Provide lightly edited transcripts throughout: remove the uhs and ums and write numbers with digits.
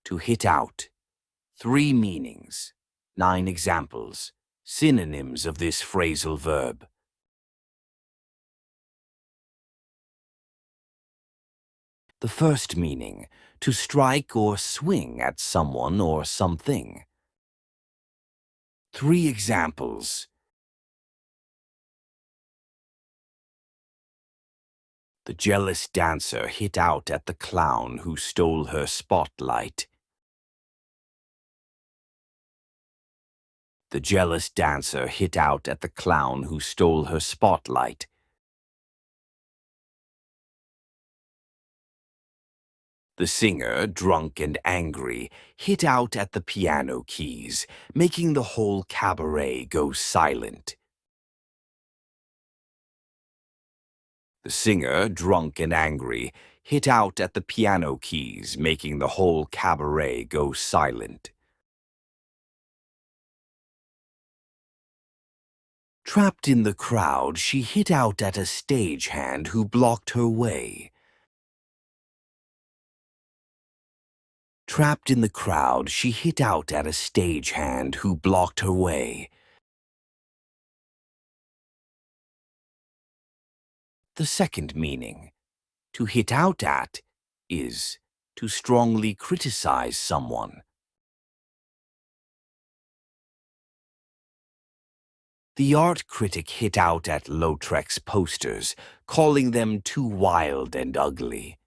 To hit out. 3 meanings. 9 examples. Synonyms of this phrasal verb. The first meaning, to strike or swing at someone or something. 3 examples. The jealous dancer hit out at the clown who stole her spotlight. The jealous dancer hit out at the clown who stole her spotlight. The singer, drunk and angry, hit out at the piano keys, making the whole cabaret go silent. The singer, drunk and angry, hit out at the piano keys, making the whole cabaret go silent. Trapped in the crowd, she hit out at a stagehand who blocked her way. Trapped in the crowd, she hit out at a stagehand who blocked her way. The second meaning, to hit out at, is to strongly criticize someone. The art critic hit out at Lautrec's posters, calling them too wild and ugly.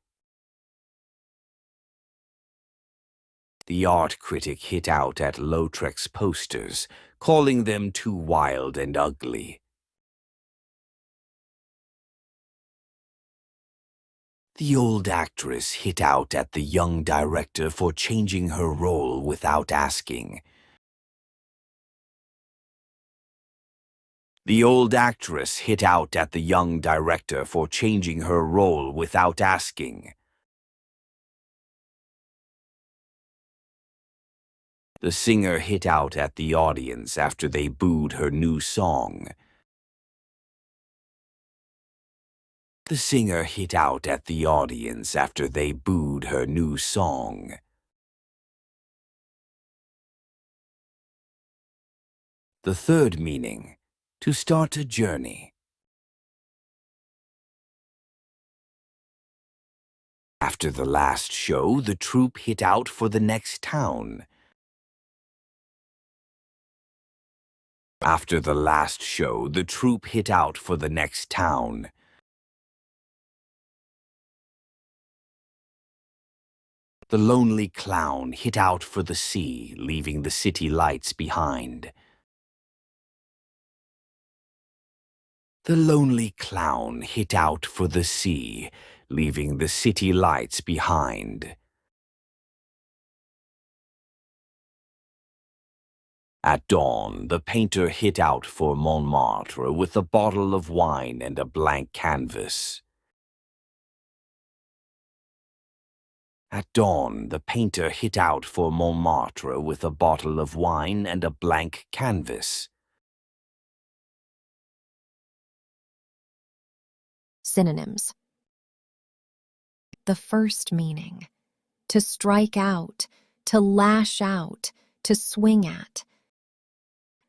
The art critic hit out at Lautrec's posters, calling them too wild and ugly. The old actress hit out at the young director for changing her role without asking. The old actress hit out at the young director for changing her role without asking. The singer hit out at the audience after they booed her new song. The singer hit out at the audience after they booed her new song. The third meaning, to start a journey. After the last show, the troupe hit out for the next town. After the last show, the troupe hit out for the next town. The lonely clown hit out for the sea, leaving the city lights behind. The lonely clown hit out for the sea, leaving the city lights behind. At dawn, the painter hit out for Montmartre with a bottle of wine and a blank canvas. At dawn, the painter hit out for Montmartre with a bottle of wine and a blank canvas. Synonyms. The first meaning, to strike out, to lash out, to swing at.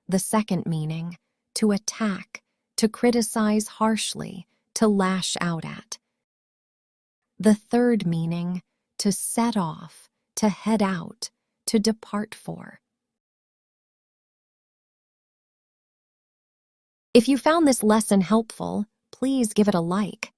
The second meaning, to attack, to criticize harshly, to lash out at. The third meaning, to set off, to head out, to depart for. If you found this lesson helpful, please give it a like.